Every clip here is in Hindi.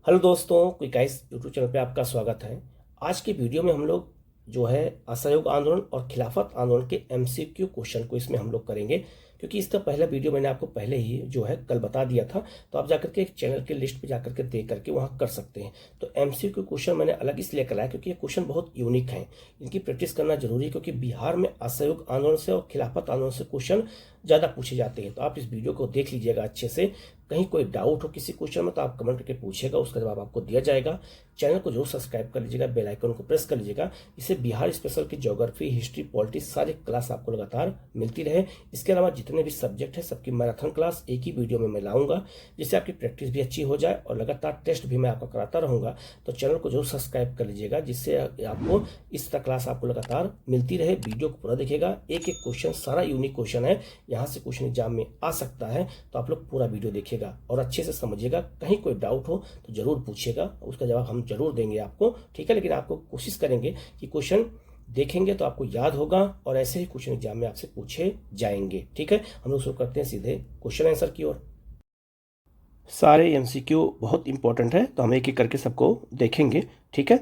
हेलो दोस्तों, क्विक आइस यूट्यूब चैनल पे आपका स्वागत है। आज की वीडियो में हम लोग जो है असहयोग आंदोलन और खिलाफत आंदोलन के एमसीक्यू क्वेश्चन को इसमें हम लोग करेंगे, क्योंकि इसका पहला वीडियो मैंने आपको पहले ही जो है कल बता दिया था। तो आप जाकर के एक चैनल के लिस्ट पे जाकर के देख करके वहाँ कर सकते हैं। तो एमसीक्यू क्वेश्चन मैंने अलग इसलिए कराया क्योंकि ये क्वेश्चन बहुत यूनिक हैं, इनकी प्रैक्टिस करना जरूरी है, क्योंकि बिहार में असहयोग आंदोलन से और खिलाफत आंदोलन से क्वेश्चन ज़्यादा पूछे जाते हैं। तो आप इस वीडियो को देख लीजिएगा अच्छे से। कहीं कोई डाउट हो किसी क्वेश्चन में तो आप कमेंट करके पूछिएगा, उसका जवाब आपको दिया जाएगा। चैनल को जरूर सब्सक्राइब कर लीजिएगा, बेल आइकन को प्रेस कर लीजिएगा। इससे बिहार स्पेशल की ज्योग्राफी, हिस्ट्री, पॉलिटिक्स सारी क्लास आपको लगातार मिलती रहे। इसके अलावा जितने भी सब्जेक्ट है सबकी मैराथन क्लास एक ही वीडियो में मैं लाऊंगा, जिससे आपकी प्रैक्टिस भी अच्छी हो जाए और लगातार टेस्ट भी मैं आपका कराता रहूंगा। तो चैनल को जरूर सब्सक्राइब कर लीजिएगा, जिससे आपको इस तरह क्लास आपको लगातार मिलती रहे। वीडियो को पूरा देखिएगा, एक एक क्वेश्चन सारा यूनिक क्वेश्चन है, यहाँ से क्वेश्चन एग्जाम में आ सकता है। तो आप लोग पूरा वीडियो देखिएगा और अच्छे से समझिएगा। कहीं कोई डाउट हो तो जरूर पूछिएगा, उसका जवाब हम जरूर देंगे आपको, ठीक है। लेकिन आपको कोशिश करेंगे कि क्वेश्चन देखेंगे तो आपको याद होगा और ऐसे ही क्वेश्चन एग्जाम में आपसे पूछे जाएंगे, ठीक है। हम लोग शुरू करते हैं सीधे क्वेश्चन आंसर की ओर। सारे एमसीक्यू बहुत इंपॉर्टेंट है, तो हम एक एक करके सबको देखेंगे, ठीक है।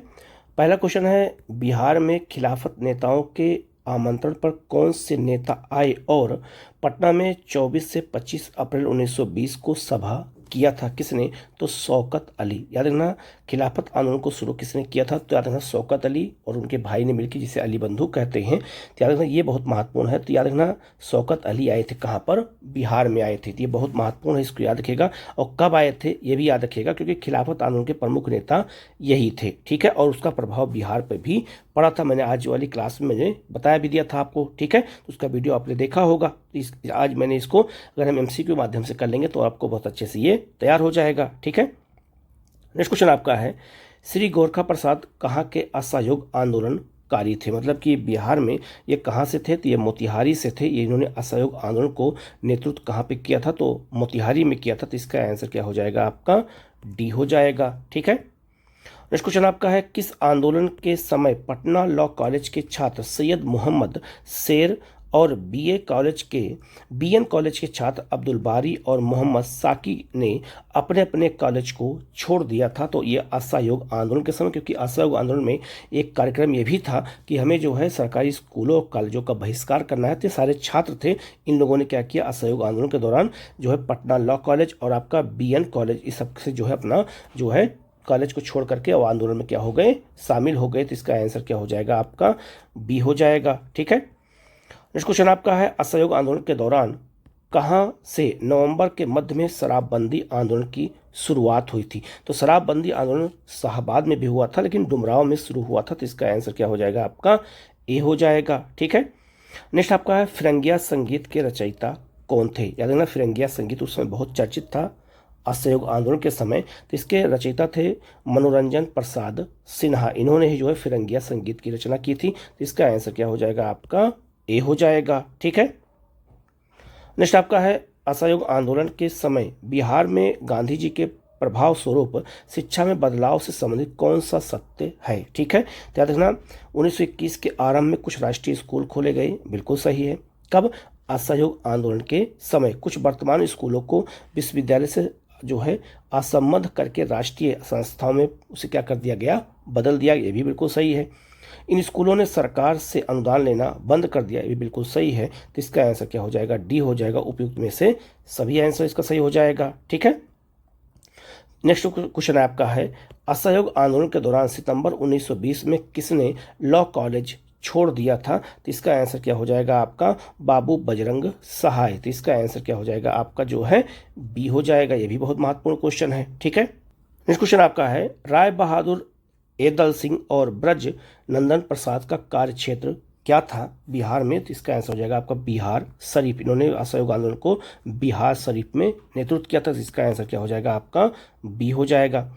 पहला क्वेश्चन है, बिहार में खिलाफत नेताओं के आमंत्रण पर कौन से नेता आए और पटना में 24 से 25 अप्रैल 1920 को सभा किया था? किसने? तो शौकत अली। याद रखना, खिलाफत आंदोलन को शुरू किसने किया था? तो याद रखना शौकत अली और उनके भाई ने मिलकर, जिसे अली बंधु कहते हैं। तो याद रखना ये बहुत महत्वपूर्ण है। तो याद रखना शौकत अली आए थे कहाँ पर? बिहार में आए थे। तो ये बहुत महत्वपूर्ण है, इसको याद रखिएगा। और कब आए थे ये भी याद रखिएगा, क्योंकि खिलाफत आंदोलन के प्रमुख नेता यही थे, ठीक है। और उसका प्रभाव बिहार पर भी पड़ा था। मैंने आज वाली क्लास में मैंने बताया भी दिया था आपको, ठीक है। तो उसका वीडियो आपने देखा होगा। आज मैंने इसको अगर हम एमसीक्यू माध्यम से कर लेंगे तो आपको बहुत अच्छे से ये तैयार हो जाएगा, ठीक है। नेक्स्ट क्वेश्चन आपका है, श्री गोरखा प्रसाद कहाँ के असहयोग आंदोलनकारी थे? मतलब कि बिहार में ये कहाँ से थे? तो ये मोतिहारी से थे। ये इन्होंने असहयोग आंदोलन को नेतृत्व कहाँ पे किया था? तो मोतिहारी में किया था। तो इसका आंसर क्या हो जाएगा? आपका डी हो जाएगा, ठीक है। नेक्स्ट क्वेश्चन आपका है, किस आंदोलन के समय पटना लॉ कॉलेज के छात्र सैयद मोहम्मद शेर और बीएन कॉलेज के छात्र अब्दुल बारी और मोहम्मद साकी ने अपने अपने कॉलेज को छोड़ दिया था? तो ये असहयोग आंदोलन के समय, क्योंकि असहयोग आंदोलन में एक कार्यक्रम ये भी था कि हमें जो है सरकारी स्कूलों और कॉलेजों का बहिष्कार करना है। तो सारे छात्र थे, इन लोगों ने क्या किया? असहयोग आंदोलन के दौरान जो है पटना लॉ कॉलेज और आपका बीएन कॉलेज, इस सब से जो है अपना जो है कॉलेज को छोड़ करके और आंदोलन में क्या हो गए? शामिल हो गए। तो इसका आंसर क्या हो जाएगा? आपका बी हो जाएगा, ठीक है। नेक्स्ट क्वेश्चन आपका है, असहयोग आंदोलन के दौरान कहां से नवंबर के मध्य में शराबबंदी आंदोलन की शुरुआत हुई थी? तो शराबबंदी आंदोलन शाहबाद में भी हुआ था, लेकिन डुमरांव में शुरू हुआ था। तो इसका आंसर क्या हो जाएगा? आपका ए हो जाएगा, ठीक है। नेक्स्ट आपका है, फिरंगिया संगीत के रचयिता कौन थे? याद रखना, फिरंगिया संगीत उस समय बहुत चर्चित था असहयोग आंदोलन के समय। तो इसके रचयिता थे मनोरंजन प्रसाद सिन्हा। इन्होंने ही जो है फिरंगिया संगीत की रचना की थी। तो इसका आंसर क्या हो जाएगा? आपका ए हो जाएगा, ठीक है। नेक्स्ट आपका है, असहयोग आंदोलन के समय बिहार में गांधी जी के प्रभाव स्वरूप शिक्षा में बदलाव से संबंधित कौन सा सत्य है? ठीक है। तो याद रखना, 1921 के आरंभ में कुछ राष्ट्रीय स्कूल खोले गए, बिल्कुल सही है। कब? असहयोग आंदोलन के समय। कुछ वर्तमान स्कूलों को विश्वविद्यालय से जो है असंबद्ध करके राष्ट्रीय संस्थाओं में उसे क्या कर दिया गया? बदल दिया। ये भी बिल्कुल सही है। इन स्कूलों ने सरकार से अनुदान लेना बंद कर दिया। ये भी बिल्कुल सही है। तो इसका आंसर क्या हो जाएगा? डी हो जाएगा। उपयुक्त में से सभी आंसर इसका सही हो जाएगा, ठीक है। नेक्स्ट क्वेश्चन आपका है, असहयोग आंदोलन के दौरान सितंबर 1920 में किसने लॉ कॉलेज छोड़ दिया था? तो इसका आंसर क्या हो जाएगा? आपका बाबू बजरंग सहाय। तो इसका आंसर क्या हो जाएगा? आपका जो है बी हो जाएगा। ये भी बहुत महत्वपूर्ण क्वेश्चन है, ठीक है। नेक्स्ट क्वेश्चन आपका है, राय बहादुर एदल सिंह और ब्रज नंदन प्रसाद का कार्य क्षेत्र क्या था बिहार में? तो इसका आंसर हो जाएगा आपका बिहार शरीफ। इन्होंने असहयोग आंदोलन को बिहार शरीफ में नेतृत्व किया था। तो इसका आंसर क्या हो जाएगा? आपका बी हो जाएगा।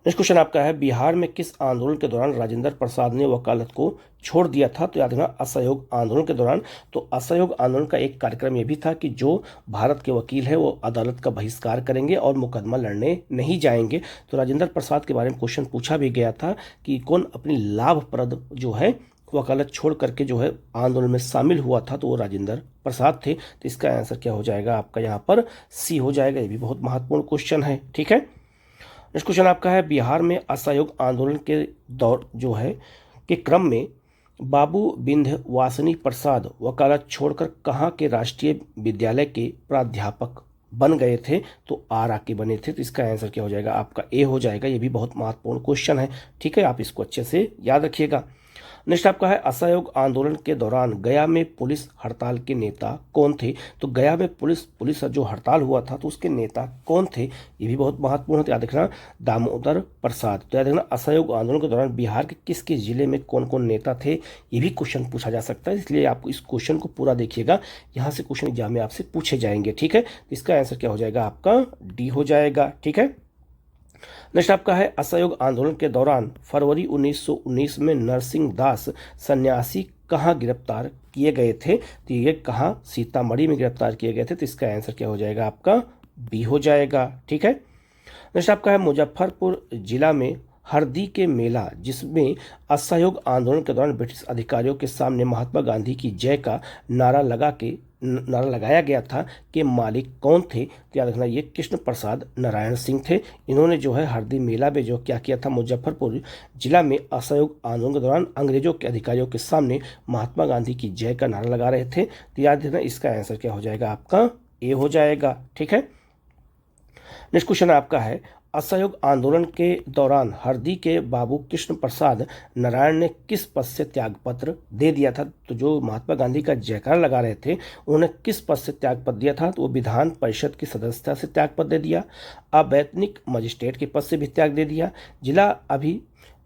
नेक्स्ट क्वेश्चन आपका है, बिहार में किस आंदोलन के दौरान राजेंद्र प्रसाद ने वकालत को छोड़ दिया था? तो याद रखना, असहयोग आंदोलन के दौरान। तो असहयोग आंदोलन का एक कार्यक्रम यह भी था कि जो भारत के वकील है वो अदालत का बहिष्कार करेंगे और मुकदमा लड़ने नहीं जाएंगे। तो राजेंद्र प्रसाद के बारे में क्वेश्चन पूछा भी गया था कि कौन अपनी लाभप्रद जो है वकालत छोड़ करके जो है आंदोलन में शामिल हुआ था तो वो राजेंद्र प्रसाद थे। तो इसका आंसर क्या हो जाएगा आपका यहाँ पर सी हो जाएगा। ये भी बहुत महत्वपूर्ण क्वेश्चन है। ठीक है, नेक्स्ट क्वेश्चन आपका है, बिहार में असहयोग आंदोलन के दौर जो है के क्रम में बाबू विंध्यवासिनी प्रसाद वकालत छोड़कर कहाँ के राष्ट्रीय विद्यालय के प्राध्यापक बन गए थे? तो आरा के बने थे। तो इसका आंसर क्या हो जाएगा आपका ए हो जाएगा। ये भी बहुत महत्वपूर्ण क्वेश्चन है। ठीक है, आप इसको अच्छे से याद रखिएगा। नेक्स्ट आपका है, असहयोग आंदोलन के दौरान गया में पुलिस हड़ताल के नेता कौन थे? तो गया में पुलिस जो हड़ताल हुआ था तो उसके नेता कौन थे? ये भी बहुत महत्वपूर्ण है, तो याद रखना दामोदर प्रसाद। तो याद रखना असहयोग आंदोलन के दौरान बिहार के किस किस जिले में कौन कौन नेता थे, ये भी क्वेश्चन पूछा जा सकता है, इसलिए आपको इस क्वेश्चन को पूरा देखिएगा, यहाँ से क्वेश्चन एग्जाम में आपसे पूछे जाएंगे। ठीक है, इसका आंसर क्या हो जाएगा आपका डी हो जाएगा। ठीक है, नेक्स्ट आपका है, असहयोग आंदोलन के दौरान फरवरी 1919 में नरसिंह दास सन्यासी कहाँ गिरफ्तार किए गए थे? तो ये कहाँ, सीतामढ़ी में गिरफ्तार किए गए थे। तो इसका आंसर क्या हो जाएगा आपका बी हो जाएगा। ठीक है, नेक्स्ट आपका है, मुजफ्फरपुर जिला में हरदी के मेला जिसमें असहयोग आंदोलन के दौरान ब्रिटिश अधिकारियों के सामने महात्मा गांधी की जय का नारा लगाया गया था के मालिक कौन थे? तो याद रखना ये कृष्ण प्रसाद नारायण सिंह थे। इन्होंने जो है हरदी मेला में जो क्या किया था, मुजफ्फरपुर जिला में असहयोग आंदोलन के दौरान अंग्रेजों के अधिकारियों के सामने महात्मा गांधी की जय का नारा लगा रहे थे। तो याद रखना इसका आंसर क्या हो जाएगा आपका ए हो जाएगा। ठीक है, नेक्स्ट क्वेश्चन आपका है, असहयोग आंदोलन के दौरान हरदी के बाबू कृष्ण प्रसाद नारायण ने किस पद से त्यागपत्र दे दिया था? तो जो महात्मा गांधी का जयकार लगा रहे थे उन्होंने किस पद से त्यागपत्र दिया था? तो वो विधान परिषद की सदस्यता से त्यागपत्र दे दिया, अवैतनिक मजिस्ट्रेट के पद से भी त्याग दे दिया, जिला अभी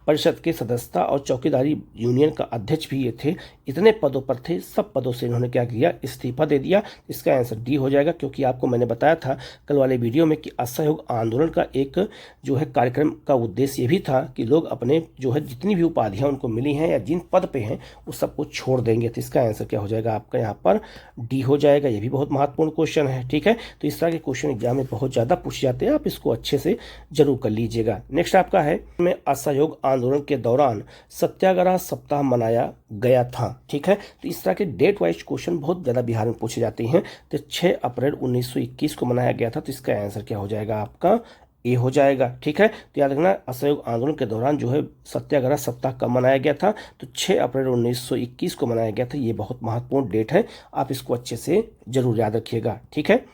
परिषद के सदस्यता और चौकीदारी यूनियन का अध्यक्ष भी ये थे। इतने पदों पर थे, सब पदों से इन्होंने क्या किया, इस्तीफा दे दिया। इसका आंसर डी हो जाएगा, क्योंकि आपको मैंने बताया था कल वाले वीडियो में कि असहयोग आंदोलन का एक जो है कार्यक्रम का उद्देश्य ये भी था कि लोग अपने जो है जितनी भी उपाधियां उनको मिली हैं या जिन पद पे हैं उस सबको छोड़ देंगे। तो इसका आंसर क्या हो जाएगा आपका यहाँ पर डी हो जाएगा। ये भी बहुत महत्वपूर्ण क्वेश्चन है। ठीक है, तो इस तरह के क्वेश्चन एग्जाम में बहुत ज़्यादा पूछे जाते हैं, आप इसको अच्छे से जरूर कर लीजिएगा। नेक्स्ट आपका है, में असहयोग आंदोलन के दौरान सत्याग्रह सप्ताह मनाया गया था। ठीक है, तो इस तरह के डेट वाइज क्वेश्चन बहुत ज़्यादा बिहार में पूछे जाते हैं। तो 6 अप्रैल 1921 को मनाया गया था। तो इसका आंसर क्या हो जाएगा आपका ए हो जाएगा। ठीक है, तो याद रखना असहयोग आंदोलन के दौरान जो है सत्याग्रह सप्ताह कब मनाया गया था? तो 6 अप्रैल 1921 को मनाया गया था। ये बहुत महत्वपूर्ण डेट है, आप इसको अच्छे से जरूर याद रखिएगा। ठीक है,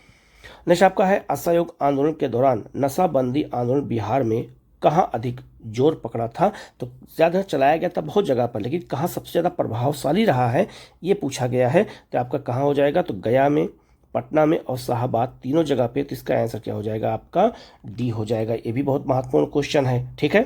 नेक्स्ट आपका है, असहयोग आंदोलन के दौरान नशाबंदी आंदोलन बिहार में कहाँ अधिक जोर पकड़ा था? तो ज़्यादा चलाया गया था बहुत जगह पर, लेकिन कहाँ सबसे ज़्यादा प्रभावशाली रहा है ये पूछा गया है। तो आपका कहाँ हो जाएगा? तो गया में, पटना में और शाहबाद, तीनों जगह पे। तो इसका आंसर क्या हो जाएगा आपका डी हो जाएगा। ये भी बहुत महत्वपूर्ण क्वेश्चन है। ठीक है,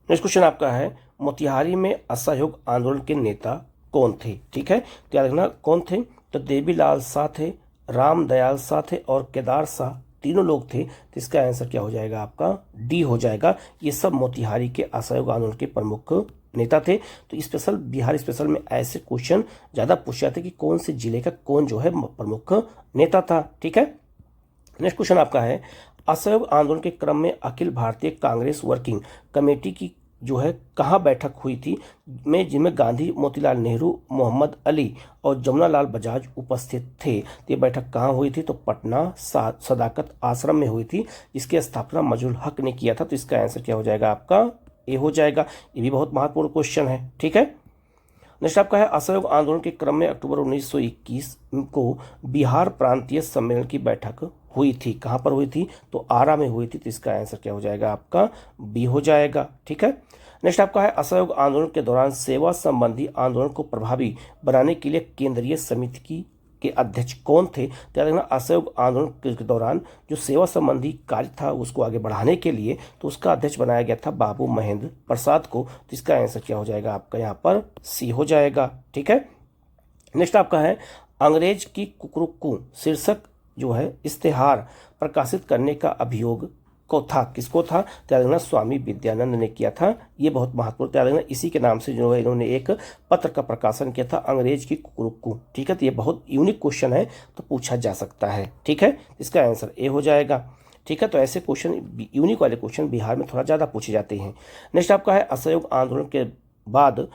नेक्स्ट क्वेश्चन आपका है, मोतिहारी में असहयोग आंदोलन के नेता कौन थे? ठीक है, तो याद रखना कौन थे? तो देवीलाल शाह थे, रामदयाल शाह थे और केदार शाह, तीनों लोग थे। तो इसका आंसर क्या हो जाएगा आपका डी हो जाएगा। ये सब मोतिहारी के असहयोग आंदोलन के प्रमुख नेता थे। तो स्पेशल बिहार स्पेशल में ऐसे क्वेश्चन ज़्यादा पूछे जाते कि कौन से जिले का कौन जो है प्रमुख नेता था। ठीक है, नेक्स्ट क्वेश्चन आपका है, असहयोग आंदोलन के क्रम में अखिल भारतीय कांग्रेस वर्किंग कमेटी की जो है कहाँ बैठक हुई थी में, जिनमें गांधी, मोतीलाल नेहरू, मोहम्मद अली और जमुनालाल बजाज उपस्थित थे। तो ये बैठक कहाँ हुई थी? तो पटना सदाकत आश्रम में हुई थी, जिसकी स्थापना मजरुल हक ने किया था। तो इसका आंसर क्या हो जाएगा आपका ए हो जाएगा। ये भी बहुत महत्वपूर्ण क्वेश्चन है। ठीक है, नेक्स्ट आपका है, असहयोग आंदोलन के क्रम में अक्टूबर 1921 को बिहार प्रांतीय सम्मेलन की बैठक हुई थी। कहाँ पर हुई थी? तो आरा में हुई थी। तो इसका आंसर क्या हो जाएगा आपका बी हो जाएगा। ठीक है, नेक्स्ट आपका है, असहयोग आंदोलन के दौरान सेवा संबंधी आंदोलन को प्रभावी बनाने के लिए केंद्रीय समिति के अध्यक्ष कौन थे? तो याद रखना असहयोग आंदोलन के दौरान जो सेवा संबंधी कार्य था उसको आगे बढ़ाने के लिए तो उसका अध्यक्ष बनाया गया था बाबू महेंद्र प्रसाद को। तो इसका आंसर क्या हो जाएगा आपका यहाँ पर सी हो जाएगा। ठीक है, नेक्स्ट आपका है, अंग्रेज की कुकरुक्कू शीर्षक जो है इश्तेहार प्रकाशित करने का अभियोग को था, किसको था? तो याद रखना स्वामी विद्यानंद ने किया था। ये बहुत महत्वपूर्ण, याद रखना इसी के नाम से जो है इन्होंने एक पत्र का प्रकाशन किया था, अंग्रेज की कुकरुक्कू। ठीक है, तो ये बहुत यूनिक क्वेश्चन है, तो पूछा जा सकता है। ठीक है, इसका आंसर ए हो जाएगा। ठीक है, तो ऐसे क्वेश्चन यूनिक वाले क्वेश्चन बिहार में थोड़ा ज़्यादा पूछे जाते हैं। नेक्स्ट आपका है, असहयोग आंदोलन के बाद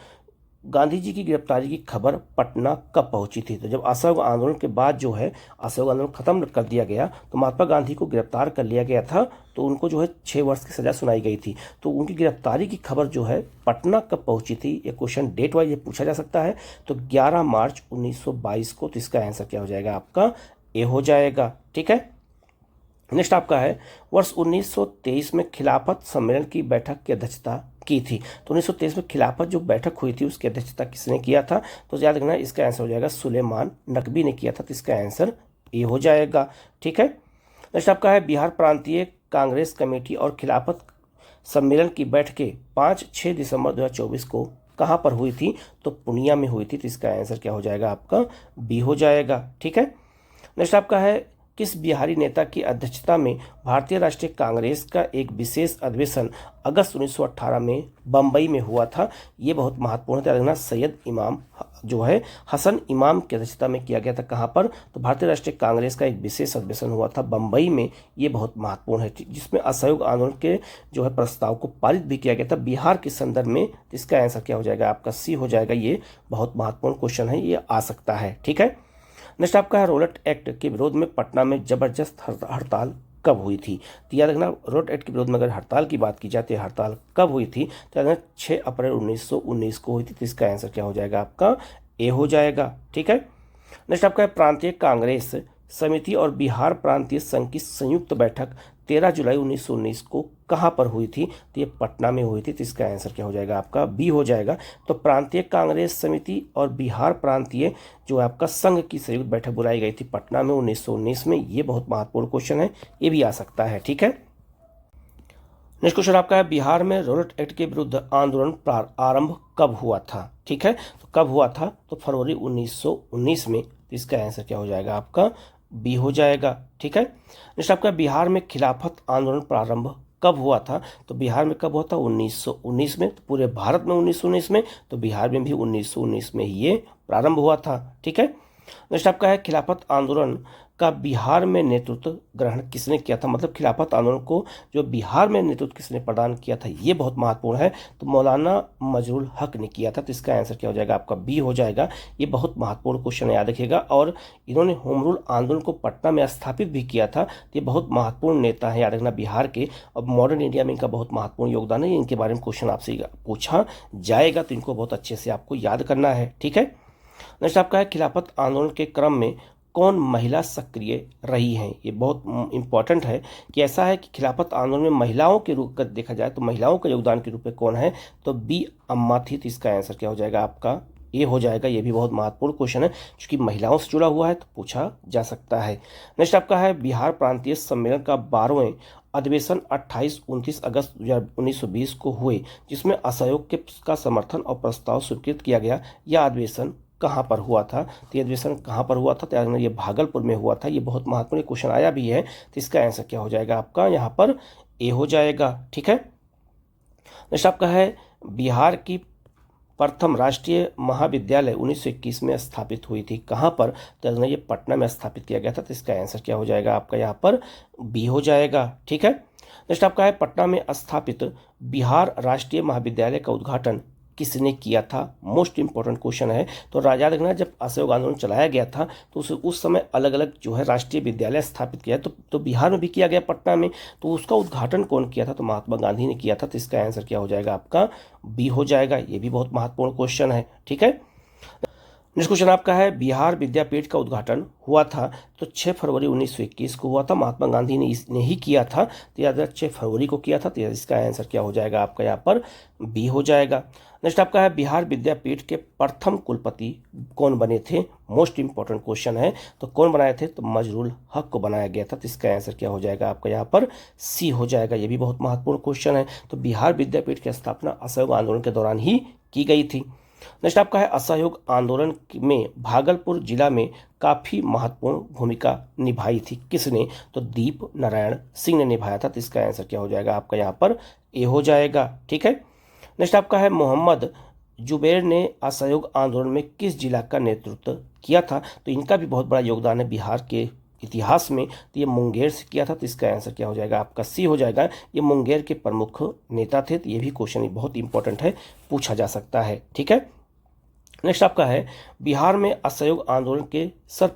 गांधी जी की गिरफ्तारी की खबर पटना कब पहुंची थी? तो जब असहयोग आंदोलन के बाद जो है असहयोग आंदोलन खत्म कर दिया गया तो महात्मा गांधी को गिरफ्तार कर लिया गया था, तो उनको जो है 6 वर्ष की सजा सुनाई गई थी। तो उनकी गिरफ्तारी की खबर जो है पटना कब पहुंची थी, ये क्वेश्चन डेट वाइज ये पूछा जा सकता है। तो 11 मार्च 1922 को। तो इसका आंसर क्या हो जाएगा आपका? ए हो जाएगा। ठीक है, नेक्स्ट आपका है वर्ष 1923 में खिलाफत सम्मेलन की बैठक की अध्यक्षता की थी। तो 1923 में खिलाफत जो बैठक हुई थी उसकी अध्यक्षता किसने किया था? तो याद रखना इसका आंसर हो जाएगा सुलेमान नकवी ने किया था। तो इसका आंसर ए हो जाएगा। ठीक है, नेक्स्ट आपका है बिहार प्रांतीय कांग्रेस कमेटी और खिलाफत सम्मेलन की बैठकें 5-6 दिसंबर 2024 को कहाँ पर हुई थी? तो पूर्णिया में हुई थी। तो इसका आंसर क्या हो जाएगा आपका? बी हो जाएगा। ठीक है, नेक्स्ट आपका है किस बिहारी नेता की अध्यक्षता में भारतीय राष्ट्रीय कांग्रेस का एक विशेष अधिवेशन अगस्त 1918 में बम्बई में हुआ था? ये बहुत महत्वपूर्ण है, देखना सैयद इमाम जो है हसन इमाम की अध्यक्षता में किया गया था। कहाँ पर? तो भारतीय राष्ट्रीय कांग्रेस का एक विशेष अधिवेशन हुआ था बम्बई में। ये बहुत महत्वपूर्ण है, जिसमें असहयोग आंदोलन के जो है प्रस्ताव को पारित भी किया गया था बिहार के संदर्भ में। इसका आंसर क्या हो जाएगा आपका? सी हो जाएगा। ये बहुत महत्वपूर्ण क्वेश्चन है, ये आ सकता है। ठीक है, नेक्स्ट आपका है रोलेट एक्ट के विरोध में पटना में जबरदस्त हड़ताल कब हुई थी? तो याद रखना रोलेट एक्ट के विरोध में अगर हड़ताल की बात की जाती है, हड़ताल कब हुई थी? तो याद रखना 6 अप्रैल 1919 को हुई थी। तो इसका आंसर क्या हो जाएगा आपका? ए हो जाएगा। ठीक है, नेक्स्ट आपका है प्रांतीय कांग्रेस समिति और बिहार प्रांतीय संघ की संयुक्त बैठक 13 जुलाई 1919 को कहाँ पर हुई थी? तो ये पटना में हुई थी। तो इसका आंसर क्या हो जाएगा आपका? बी हो जाएगा। तो प्रांतीय कांग्रेस समिति और बिहार प्रांतीय जो आपका संघ की संयुक्त बैठक बुलाई गई थी पटना में 1919 में। ये बहुत महत्वपूर्ण क्वेश्चन है, ये भी आ सकता है। ठीक है, नेक्स्ट क्वेश्चन आपका है बिहार में रोलेट एक्ट के विरुद्ध आंदोलन आरंभ कब हुआ था? ठीक है, तो कब हुआ था? तो फरवरी 1919 में। तो इसका आंसर क्या हो जाएगा आपका? बी हो जाएगा। ठीक है, नेक्स्ट आपका बिहार में खिलाफत आंदोलन प्रारंभ कब हुआ था? तो बिहार में कब हुआ था? 1919 में। तो पूरे भारत में 1919 में, तो बिहार में भी 1919 में ही ये प्रारंभ हुआ था। ठीक है, नेक्स्ट आपका है खिलाफत आंदोलन का बिहार में नेतृत्व ग्रहण किसने किया था? मतलब खिलाफत आंदोलन को जो बिहार में नेतृत्व किसने प्रदान किया था, ये बहुत महत्वपूर्ण है। तो मौलाना मजरुल हक ने किया था। तो इसका आंसर क्या हो जाएगा आपका? बी हो जाएगा। ये बहुत महत्वपूर्ण क्वेश्चन है, याद रखिएगा। और इन्होंने होम रूल आंदोलन को पटना में स्थापित भी किया था। तो ये बहुत महत्वपूर्ण नेता है, याद रखना बिहार के। अब मॉडर्न इंडिया में इनका बहुत महत्वपूर्ण योगदान है। इनके बारे में क्वेश्चन आपसे पूछा जाएगा, तो इनको बहुत अच्छे से आपको याद करना है। ठीक है, नेक्स्ट आपका है खिलाफत आंदोलन के क्रम में कौन महिला सक्रिय रही हैं? ये बहुत इंपॉर्टेंट है कि ऐसा है कि खिलाफत आंदोलन में महिलाओं के रूप में देखा जाए तो महिलाओं का योगदान के रूप में कौन है? तो बी अम्मा थी। तो इसका आंसर क्या हो जाएगा आपका? ए हो जाएगा। ये भी बहुत महत्वपूर्ण क्वेश्चन है, क्योंकि महिलाओं से जुड़ा हुआ है तो पूछा जा सकता है। नेक्स्ट आपका है बिहार प्रांतीय सम्मेलन का 12वें अधिवेशन 28-29 अगस्त 1920 को हुए, जिसमें असहयोग का समर्थन और प्रस्ताव स्वीकृत किया गया। यह अधिवेशन कहाँ पर हुआ था? तो ये अधिवेशन कहाँ पर हुआ था? तो ये भागलपुर में हुआ था। ये बहुत महत्वपूर्ण क्वेश्चन आया भी है। तो इसका आंसर क्या हो जाएगा आपका? यहाँ पर ए हो जाएगा। ठीक है, नेक्स्ट आपका है बिहार की प्रथम राष्ट्रीय महाविद्यालय 1921 में स्थापित हुई थी। कहाँ पर? तो ये पटना में स्थापित किया गया था। तो इसका आंसर क्या हो जाएगा आपका? यहाँ पर बी हो जाएगा। ठीक है, नेक्स्ट आपका है पटना में स्थापित बिहार राष्ट्रीय महाविद्यालय का उद्घाटन किसने किया था? मोस्ट इंपॉर्टेंट क्वेश्चन है। तो राजा देखना जब असहयोग आंदोलन चलाया गया था तो उस समय अलग अलग जो है राष्ट्रीय विद्यालय स्थापित किया। तो बिहार में भी किया गया, पटना में। तो उसका उद्घाटन कौन किया था? तो महात्मा गांधी ने किया था। तो इसका आंसर क्या हो जाएगा आपका? बी हो जाएगा। ये भी बहुत महत्वपूर्ण क्वेश्चन है। ठीक है, नेक्स्ट क्वेश्चन आपका है बिहार विद्यापीठ का उद्घाटन हुआ था तो 6 फरवरी 1921 को हुआ था। महात्मा गांधी ने ही किया था। तो याद रख 6 फरवरी को किया था। तो इसका आंसर क्या हो जाएगा आपका? यहाँ पर बी हो जाएगा। नेक्स्ट आपका है बिहार विद्यापीठ के प्रथम कुलपति कौन बने थे? मोस्ट इंपॉर्टेंट क्वेश्चन है। तो कौन बनाए थे? तो मजरुल हक को बनाया गया था। तो इसका आंसर क्या हो जाएगा आपका? यहाँ पर सी हो जाएगा। ये भी बहुत महत्वपूर्ण क्वेश्चन है। तो बिहार विद्यापीठ की स्थापना असहयोग आंदोलन के दौरान ही की गई थी। नेक्स्ट आपका है असहयोग आंदोलन में भागलपुर जिला में काफी महत्वपूर्ण भूमिका निभाई थी किसने? तो दीप नारायण सिंह ने निभाया था। तो इसका आंसर क्या हो जाएगा आपका? यहाँ पर ए हो जाएगा। ठीक है, नेक्स्ट आपका है मोहम्मद जुबैर ने असहयोग आंदोलन में किस जिला का नेतृत्व किया था? तो इनका भी बहुत बड़ा योगदान है बिहार के इतिहास में, तो ये मुंगेर से किया था। तो इसका आंसर क्या हो जाएगा आपका सी हो जाएगा। ये मुंगेर के प्रमुख नेता थे। तो ये भी क्वेश्चन बहुत इंपॉर्टेंट है, पूछा जा सकता है। ठीक है, नेक्स्ट आपका है बिहार में असहयोग आंदोलन के सर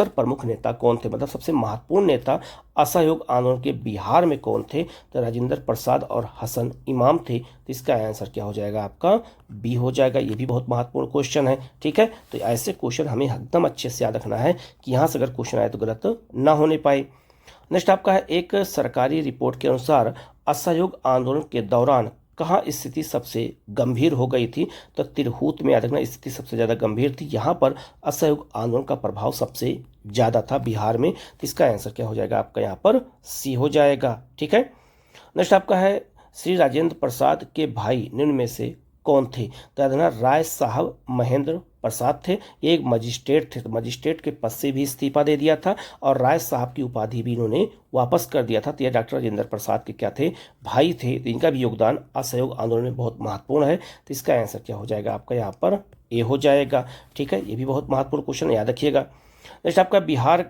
प्रमुख नेता कौन थे, मतलब सबसे महत्वपूर्ण नेता असहयोग आंदोलन के बिहार में कौन थे। तो राजेंद्र प्रसाद और हसन इमाम थे। तो इसका आंसर क्या हो जाएगा आपका बी हो जाएगा। ये भी बहुत महत्वपूर्ण क्वेश्चन है। ठीक है, तो ऐसे क्वेश्चन हमें एकदम अच्छे से याद रखना है कि यहाँ से अगर क्वेश्चन आए तो गलत ना होने पाए। नेक्स्ट आपका है एक सरकारी रिपोर्ट के अनुसार असहयोग आंदोलन के दौरान कहाँ स्थिति सबसे गंभीर हो गई थी। तो तिरहुत में याद रखना स्थिति सबसे ज़्यादा गंभीर थी। यहाँ पर असहयोग आंदोलन का प्रभाव सबसे ज़्यादा था बिहार में। तो इसका आंसर क्या हो जाएगा आपका यहाँ पर सी हो जाएगा। ठीक है, नेक्स्ट आपका है श्री राजेंद्र प्रसाद के भाई निम्न में से कौन थे। तो याद रखना राय साहब महेंद्र प्रसाद थे। ये एक मजिस्ट्रेट थे। तो मजिस्ट्रेट के पद से भी इस्तीफा दे दिया था और राय साहब की उपाधि भी इन्होंने वापस कर दिया था। तो ये डॉक्टर राजेंद्र प्रसाद के क्या थे, भाई थे। तो इनका भी योगदान असहयोग आंदोलन में बहुत महत्वपूर्ण है। तो इसका आंसर क्या हो जाएगा आपका यहाँ पर ए हो जाएगा। ठीक है, ये भी बहुत महत्वपूर्ण क्वेश्चन याद रखिएगा। नेक्स्ट आपका बिहार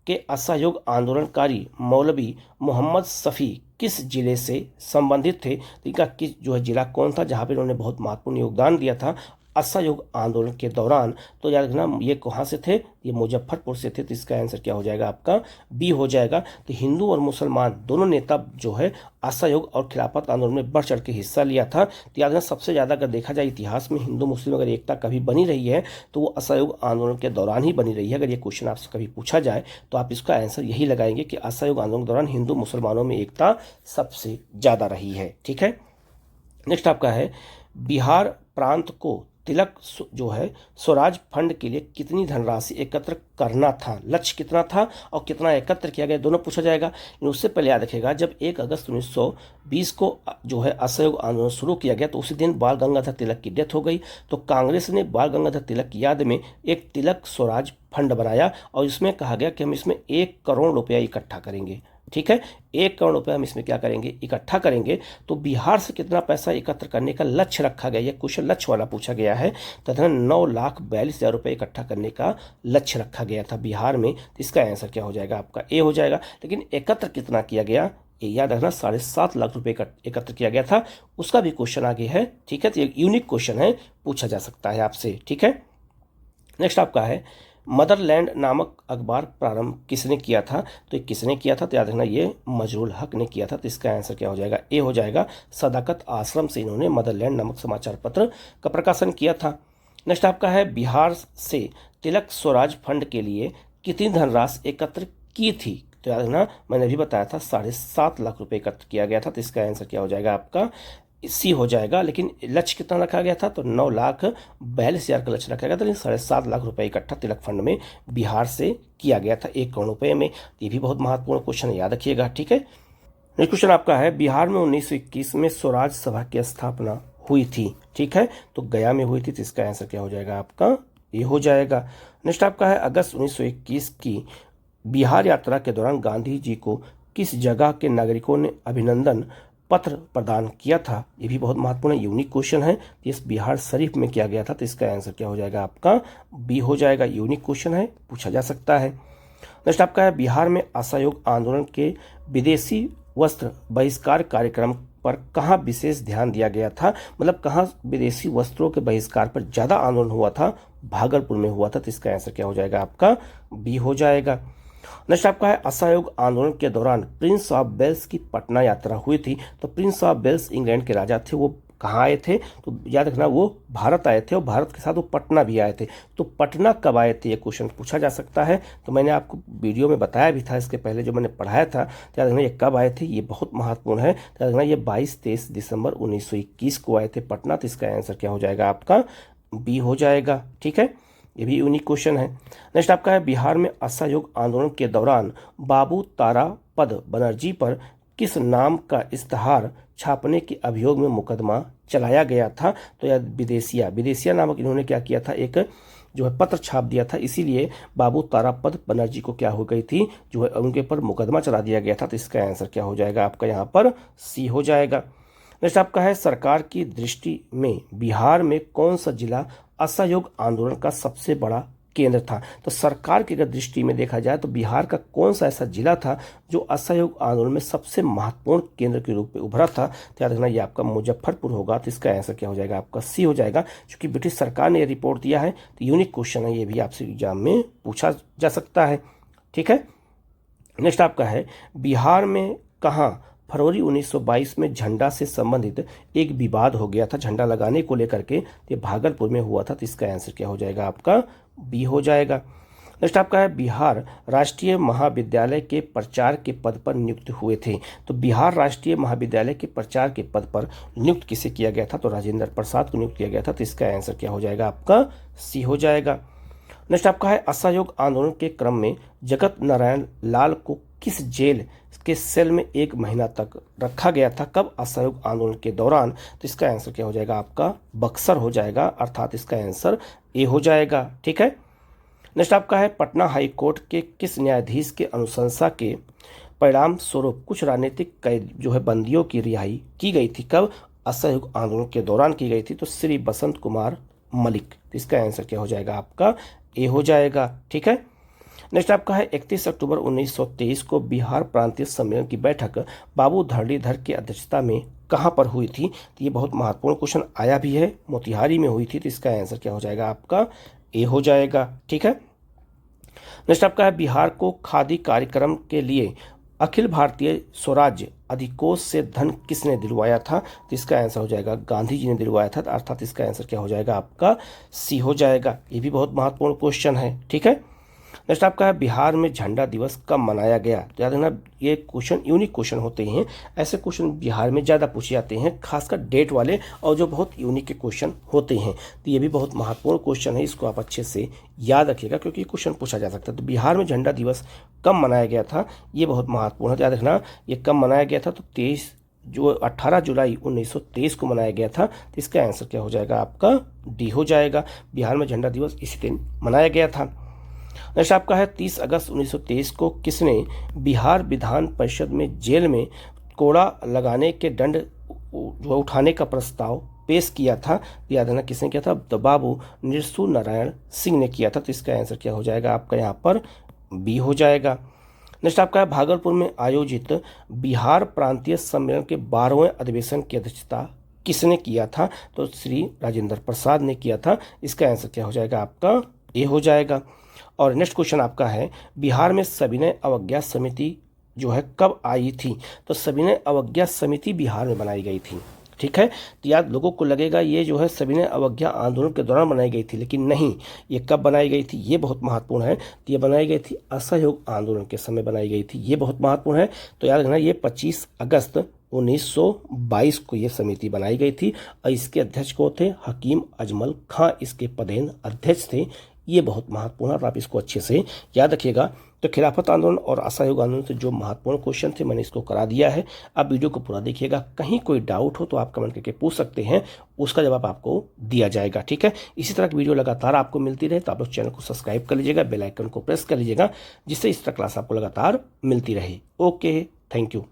के असहयोग आंदोलनकारी मौलवी मोहम्मद शफी किस जिले से संबंधित थे। तो इनका किस जो है जिला कौन था जहाँ पे इन्होंने बहुत महत्वपूर्ण योगदान दिया था असहयोग आंदोलन के दौरान। तो याद रखना ये कहाँ से थे, ये मुजफ्फरपुर से थे। तो इसका आंसर क्या हो जाएगा आपका बी हो जाएगा। तो हिंदू और मुसलमान दोनों नेता जो है असहयोग और खिलाफत आंदोलन में बढ़ चढ़ के हिस्सा लिया था। तो याद रखना सबसे ज़्यादा अगर देखा जाए इतिहास में हिंदू मुस्लिम अगर एकता कभी बनी रही है तो वो असहयोग आंदोलन के दौरान ही बनी रही है। अगर ये क्वेश्चन आपसे कभी पूछा जाए तो आप इसका आंसर यही लगाएंगे कि असहयोग आंदोलन के दौरान हिंदू मुसलमानों में एकता सबसे ज़्यादा रही है। ठीक है, नेक्स्ट आपका है बिहार प्रांत को तिलक जो है स्वराज फंड के लिए कितनी धनराशि एकत्र करना था, लक्ष्य कितना था और कितना एकत्र किया गया, दोनों पूछा जाएगा। उससे पहले याद रखिएगा जब 1 अगस्त 1920 को जो है असहयोग आंदोलन शुरू किया गया तो उसी दिन बाल गंगाधर तिलक की डेथ हो गई। तो कांग्रेस ने बाल गंगाधर तिलक की याद में एक तिलक स्वराज फंड बनाया और इसमें कहा गया कि हम इसमें 1 करोड़ रुपया इकट्ठा करेंगे। ठीक है, 1 करोड़ रुपये हम इसमें क्या करेंगे, इकट्ठा करेंगे। तो बिहार से कितना पैसा एकत्र करने का लक्ष्य रखा गया, यह क्वेश्चन लक्ष्य वाला पूछा गया है। तथा 9,42,000 रुपये इकट्ठा करने का लक्ष्य रखा गया था बिहार में। तो इसका आंसर क्या हो जाएगा आपका ए हो जाएगा। लेकिन एकत्र कितना किया गया ये याद रखना 7.5 लाख रुपये एकत्र किया गया था। उसका भी क्वेश्चन आगे है। ठीक है, तो एक यूनिक क्वेश्चन है, पूछा जा सकता है आपसे। ठीक है, नेक्स्ट आपका है मदरलैंड नामक अखबार प्रारंभ किसने किया था। तो किसने किया था, तो याद रखना ये मजरूल हक ने किया था। तो इसका आंसर क्या हो जाएगा ए हो जाएगा। सदाकत आश्रम से इन्होंने मदरलैंड नामक समाचार पत्र का प्रकाशन किया था। नेक्स्ट आपका है बिहार से तिलक स्वराज फंड के लिए कितनी धनराशि एकत्र की थी। तो याद रखना मैंने अभी बताया था 7.5 लाख रुपये एकत्र किया गया था। तो इसका आंसर क्या हो जाएगा आपका सी हो जाएगा। लेकिन लक्ष्य कितना रखा गया था, तो 9,42,000 का लक्ष्य रखा गया था। लेकिन 7.5 लाख रुपए इकट्ठा तिलक फंड में बिहार से किया गया था 1 करोड़ रुपए में। ये भी बहुत महत्वपूर्ण क्वेश्चन याद रखिएगा। ठीक है, नेक्स्ट क्वेश्चन आपका है बिहार में 1921 में स्वराज सभा की स्थापना हुई थी। ठीक है, तो गया में हुई थी। तो इसका आंसर क्या हो जाएगा आपका ये हो जाएगा। नेक्स्ट आपका है अगस्त 1921 की बिहार यात्रा के दौरान गांधी जी को किस जगह के नागरिकों ने अभिनंदन पत्र प्रदान किया था। ये भी बहुत महत्वपूर्ण यूनिक क्वेश्चन है। इस बिहार शरीफ में किया गया था। तो इसका आंसर क्या हो जाएगा आपका बी हो जाएगा। यूनिक क्वेश्चन है, पूछा जा सकता है। नेक्स्ट आपका है बिहार में असहयोग आंदोलन के विदेशी वस्त्र बहिष्कार कार्यक्रम पर कहाँ विशेष ध्यान दिया गया था, मतलब कहाँ विदेशी वस्त्रों के बहिष्कार पर ज़्यादा आंदोलन हुआ था, भागलपुर में हुआ था। तो इसका आंसर क्या हो जाएगा आपका बी हो जाएगा। नेक्स्ट आपका है असहयोग आंदोलन के दौरान प्रिंस ऑफ वेल्स की पटना यात्रा हुई थी। तो प्रिंस ऑफ वेल्स इंग्लैंड के राजा थे, वो कहाँ आए थे, तो याद रखना वो भारत आए थे और भारत के साथ वो पटना भी आए थे। तो पटना कब आए थे ये क्वेश्चन पूछा जा सकता है। तो मैंने आपको वीडियो में बताया भी था इसके पहले जो मैंने पढ़ाया था। तो याद रखना ये कब आए थे, ये बहुत महत्वपूर्ण है। तो याद रखना ये 22-23 दिसंबर 1921 को आए थे पटना। तो इसका आंसर क्या हो जाएगा आपका बी हो जाएगा। ठीक है, ये भी यूनिक क्वेश्चन है। नेक्स्ट आपका है बिहार में असहयोग आंदोलन के दौरान बाबू तारापद बनर्जी पर किस नाम का इश्तहार छापने के अभियोग में मुकदमा चलाया गया था। तो यह विदेशिया नामक इन्होंने क्या किया था, एक जो है पत्र छाप दिया था। इसीलिए बाबू तारापद बनर्जी को क्या हो गई थी, जो है उनके ऊपर मुकदमा चला दिया गया था। तो इसका आंसर क्या हो जाएगा आपका यहाँ पर सी हो जाएगा। नेक्स्ट आपका है सरकार की दृष्टि में बिहार में कौन सा जिला असहयोग आंदोलन का सबसे बड़ा केंद्र था। तो सरकार की अगर दृष्टि में देखा जाए तो बिहार का कौन सा ऐसा जिला था जो असहयोग आंदोलन में सबसे महत्वपूर्ण केंद्र के रूप में उभरा था? तो याद रखना ये आपका मुजफ्फरपुर होगा। तो इसका आंसर क्या हो जाएगा? आपका सी हो जाएगा। क्योंकि ब्रिटिश सरकार ने ये रिपोर्ट दिया है तो यूनिक क्वेश्चन है, ये भी आपसे एग्जाम में पूछा जा सकता है। ठीक है, नेक्स्ट आपका है बिहार में कहाँ फरवरी 1922 में झंडा से संबंधित एक विवाद हो गया था, झंडा लगाने को लेकर के। ये भागलपुर में हुआ था। तो इसका आंसर क्या हो जाएगा? आपका बी हो जाएगा। नेक्स्ट आपका है बिहार राष्ट्रीय महाविद्यालय के प्रचार के पद पर नियुक्त हुए थे। तो बिहार राष्ट्रीय महाविद्यालय के प्रचार के पद पर नियुक्त किसे किया गया था? तो राजेंद्र प्रसाद को नियुक्त किया गया था। तो इसका आंसर क्या हो जाएगा? आपका सी हो जाएगा। नेक्स्ट आपका है असहयोग आंदोलन के क्रम में जगत नारायण लाल को किस जेल के सेल में 1 महीना तक रखा गया था? कब? असहयोग आंदोलन के दौरान। तो इसका आंसर क्या हो जाएगा? आपका बक्सर हो जाएगा, अर्थात इसका आंसर ए हो जाएगा। ठीक है, नेक्स्ट आपका है पटना हाई कोर्ट के किस न्यायाधीश के अनुशंसा के परिणाम स्वरूप कुछ राजनीतिक कैद जो है बंदियों की रिहाई की गई थी? कब? असहयोग आंदोलन के दौरान की गई थी। तो श्री बसंत कुमार मलिक। तो इसका आंसर क्या हो जाएगा? आपका ए हो जाएगा। ठीक है, नेक्स्ट आपका है 31 अक्टूबर 1923 को बिहार प्रांतीय सम्मेलन की बैठक बाबू धरलीधर की अध्यक्षता में कहाँ पर हुई थी? तो ये बहुत महत्वपूर्ण क्वेश्चन आया भी है, मोतिहारी में हुई थी। तो इसका आंसर क्या हो जाएगा? आपका ए हो जाएगा। ठीक है, नेक्स्ट आपका है बिहार को खादी कार्यक्रम के लिए अखिल भारतीय स्वराज्य अधिकोष से धन किसने दिलवाया था? तो इसका आंसर हो जाएगा गांधी जी ने दिलवाया था, अर्थात इसका आंसर क्या हो जाएगा? आपका सी हो जाएगा। ये भी बहुत महत्वपूर्ण क्वेश्चन है। ठीक है, नेक्स्ट आपका है बिहार में झंडा दिवस कब मनाया गया? तो याद रखना ये क्वेश्चन यूनिक क्वेश्चन होते हैं, ऐसे क्वेश्चन बिहार में ज़्यादा पूछे जाते हैं, खासकर डेट वाले और जो बहुत यूनिक के क्वेश्चन होते हैं। तो ये भी बहुत महत्वपूर्ण क्वेश्चन है, इसको आप अच्छे से याद रखिएगा क्योंकि क्वेश्चन पूछा जा सकता है। तो बिहार में झंडा दिवस कब मनाया गया था? ये बहुत महत्वपूर्ण है, याद रखना ये कब मनाया गया था? तो 18 जुलाई 1923 को मनाया गया था। तो इसका आंसर क्या हो जाएगा? आपका डी हो जाएगा। बिहार में झंडा दिवस इसी दिन मनाया गया था। नेक्स्ट आपका है 30 अगस्त 1923 को किसने बिहार विधान परिषद में जेल में कोड़ा लगाने के दंड उठाने का प्रस्ताव पेश किया था? याद रखना किसने किया था? तो बाबू नृसिंह नारायण सिंह ने किया था। तो इसका आंसर क्या हो जाएगा? आपका यहाँ पर बी हो जाएगा। नेक्स्ट आपका है भागलपुर में आयोजित बिहार प्रांतीय सम्मेलन के 12वें अधिवेशन की अध्यक्षता किसने किया था? तो श्री राजेंद्र प्रसाद ने किया था। इसका आंसर क्या हो जाएगा? आपका ए हो जाएगा। और नेक्स्ट क्वेश्चन आपका है बिहार में सविनय अवज्ञा समिति जो है कब आई थी? तो सविनय अवज्ञा समिति बिहार में बनाई गई थी। ठीक है, तो याद लोगों को लगेगा ये जो है सविनय अवज्ञा आंदोलन के दौरान बनाई गई थी, लेकिन नहीं, ये कब बनाई गई थी? ये बहुत महत्वपूर्ण है। तो ये बनाई गई थी असहयोग आंदोलन के समय बनाई गई थी, ये बहुत महत्वपूर्ण है। तो याद रखना ये 25 अगस्त 1922 को ये समिति बनाई गई थी और इसके अध्यक्ष को थे हकीम अजमल खां, इसके पदेन अध्यक्ष थे। ये बहुत महत्वपूर्ण है और आप इसको अच्छे से याद रखिएगा। तो खिलाफत आंदोलन और असहयोग आंदोलन से जो महत्वपूर्ण क्वेश्चन थे मैंने इसको करा दिया है। आप वीडियो को पूरा देखिएगा, कहीं कोई डाउट हो तो आप कमेंट करके पूछ सकते हैं, उसका जवाब आपको दिया जाएगा। ठीक है, इसी तरह की वीडियो लगातार आपको मिलती रहे तो आप लोग चैनल को सब्सक्राइब कर लीजिएगा, बेल आइकन को प्रेस कर लीजिएगा, जिससे इस तरह क्लास आपको लगातार मिलती रहे। Okay, thank you.